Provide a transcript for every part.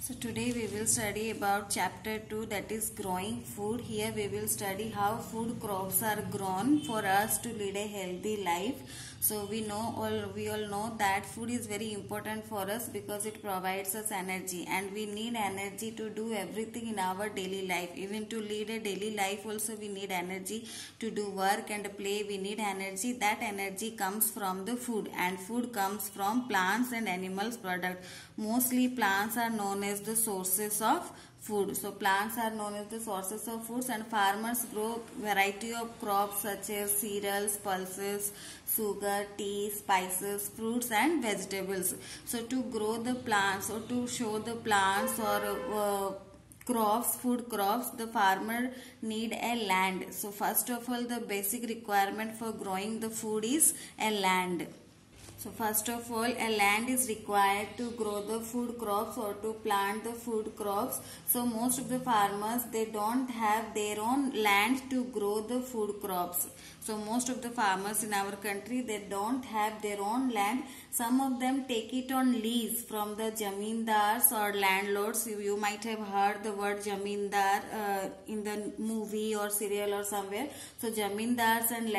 So today we will study about chapter 2, that is growing food. Here we will study how food crops are grown for us to lead a healthy life. So we all know that food is very important for us because it provides us energy, and we need energy to do everything in our daily life. Even to lead a daily life also we need energy. To do work and play we need energy. That energy comes from the food, and food comes from plants and animals product. Mostly plants are known as the sources of food. So plants are known as the sources of foods, and farmers grow variety of crops such as cereals, pulses, sugar, tea, spices, fruits and vegetables. So to grow the plants or to show the plants or crops, food crops, the farmer need a land. So first of all, the basic requirement for growing the food is a land. So first of all, a land is required to grow the food crops or to plant the food crops. So most of the farmers, they don't have their own land to grow the food crops. So most of the farmers in our country, they don't have their own land. Some of them take it on lease from the jamindars or landlords. You might have heard the word jamindar in the movie or serial or somewhere. So jamindars and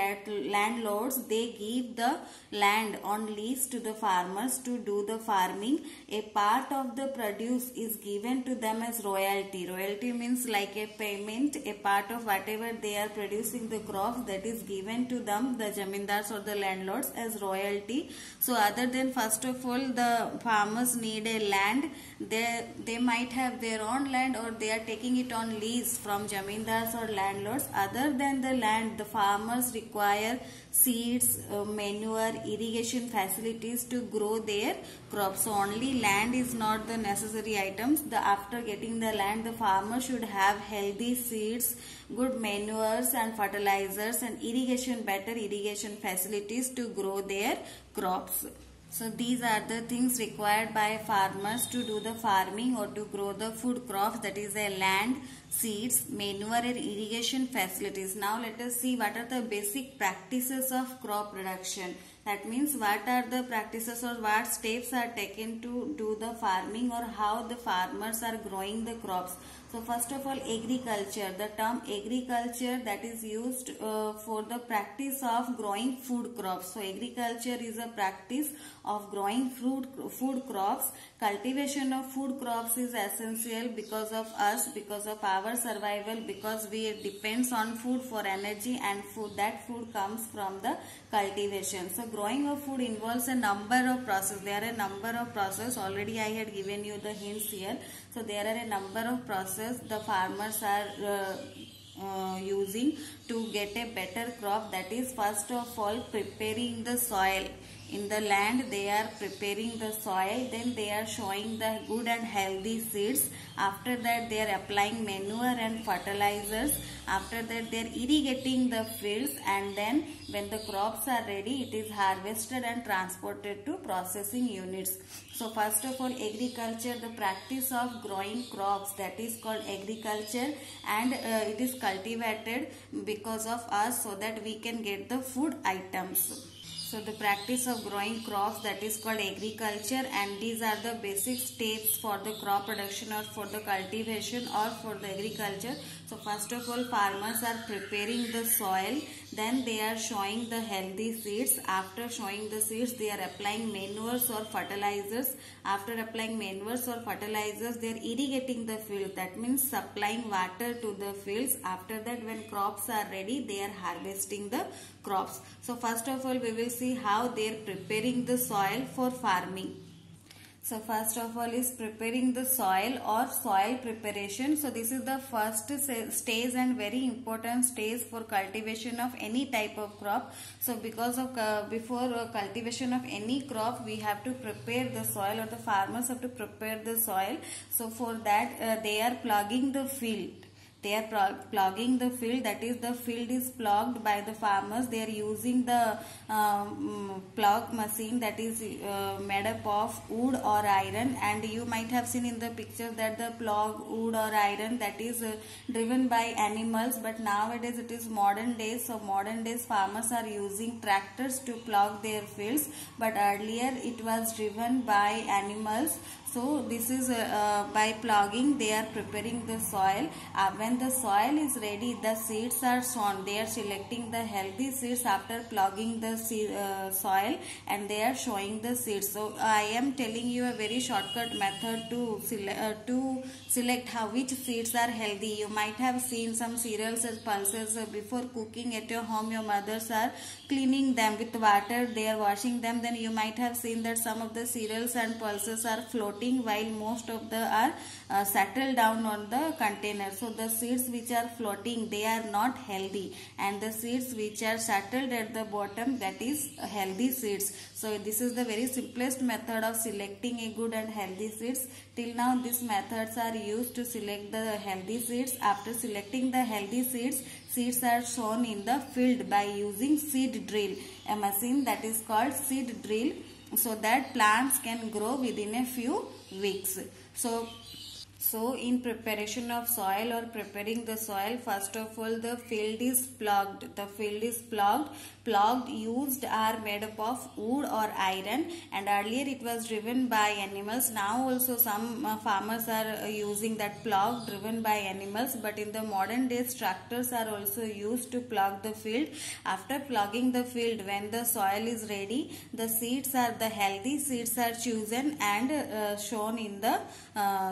landlords, they give the land on lease to the farmers to do the farming. A part of the produce is given to them as royalty. Royalty means like a payment. A part of whatever they are producing the crops, that is given to them, the jamindars or the landlords, as royalty. So other than, first of all, the farmers need a land. They might have their own land, or they are taking it on lease from jamindars or landlords. Other than the land, the farmers require seeds, manure, irrigation facilities to grow their crops. So only land is not the necessary items. After getting the land, the farmer should have healthy seeds, good manures and fertilizers, and better irrigation facilities to grow their crops. So these are the things required by farmers to do the farming or to grow the food crops, that is a land, seeds, manure and irrigation facilities. Now let us see what are the basic practices of crop production. That means what are the practices or what steps are taken to do the farming, or how the farmers are growing the crops. So first of all, agriculture. The term agriculture, that is used for the practice of growing food crops. So agriculture is a practice of growing food crops. Cultivation of food crops is essential because of us, because of our survival, because we depends on food for energy, and that food comes from the cultivation. So growing of food involves a number of processes. There are a number of processes. Already I had given you the hints here. So there are a number of processes the farmers are using to get a better crop. That is, first of all, preparing the soil. In the land, they are preparing the soil. Then they are showing the good and healthy seeds. After that, they are applying manure and fertilizers. After that, they are irrigating the fields. And then when the crops are ready, it is harvested and transported to processing units. So first of all, agriculture, the practice of growing crops, that is called agriculture, and it is cultivated because of us, so that we can get the food items. So the practice of growing crops, that is called agriculture, and these are the basic steps for the crop production or for the cultivation or for the agriculture. So first of all, farmers are preparing the soil. Then they are showing the healthy seeds. After showing the seeds, they are applying manures or fertilizers. After applying manures or fertilizers, they are irrigating the field. That means supplying water to the fields. After that, when crops are ready, they are harvesting the crops. So first of all, we will see how they are preparing the soil for farming. So first of all is preparing the soil or soil preparation. So this is the first stage and very important stage for cultivation of any type of crop. So because of before cultivation of any crop, we have to prepare the soil, or the farmers have to prepare the soil. So for that they are plugging the field. They are plugging the field, that is, the field is plugged by the farmers. They are using the plug machine, that is made up of wood or iron, and you might have seen in the picture that the plug, wood or iron, that is driven by animals. But nowadays it is modern days, so modern days farmers are using tractors to plug their fields, but earlier it was driven by animals. So this is by ploughing they are preparing the soil. When the soil is ready, the seeds are sown. They are selecting the healthy seeds after ploughing the soil, and they are showing the seeds. So I am telling you a very shortcut method to select which seeds are healthy. You might have seen some cereals and pulses before cooking at your home. Your mothers are cleaning them with water. They are washing them. Then you might have seen that some of the cereals and pulses are floating while most of the are settled down on the container. So the seeds which are floating, they are not healthy, and the seeds which are settled at the bottom, that is healthy seeds. So this is the very simplest method of selecting a good and healthy seeds. Till now these methods are used to select the healthy seeds. After selecting the healthy seeds, seeds are sown in the field by using seed drill, a machine that is called seed drill, so that plants can grow within a few weeks. So in preparation of soil or preparing the soil, first of all the field is ploughed. The field is ploughed. Ploughed used are made up of wood or iron, and earlier it was driven by animals. Now also some farmers are using that plough driven by animals, but in the modern days tractors are also used to plough the field. After ploughing the field, when the soil is ready, the healthy seeds are chosen and shown in the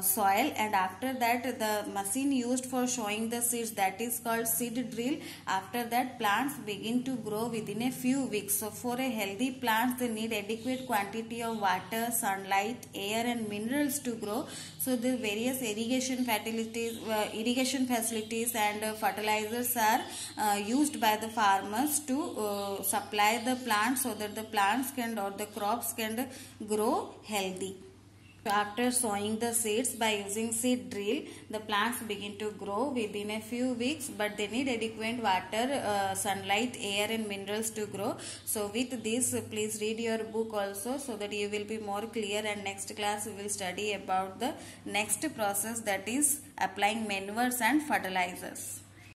soil, and after that the machine used for showing the seeds, that is called seed drill. After that plants begin to grow within a few weeks. So for a healthy plants, they need adequate quantity of water, sunlight, air and minerals to grow. So the various irrigation facilities and fertilizers are used by the farmers to supply the plants, so that the plants can or the crops can grow healthy. After sowing the seeds by using seed drill, the plants begin to grow within a few weeks, but they need adequate water, sunlight, air and minerals to grow. So with this, please read your book also, so that you will be more clear, and next class we will study about the next process, that is applying manures and fertilizers.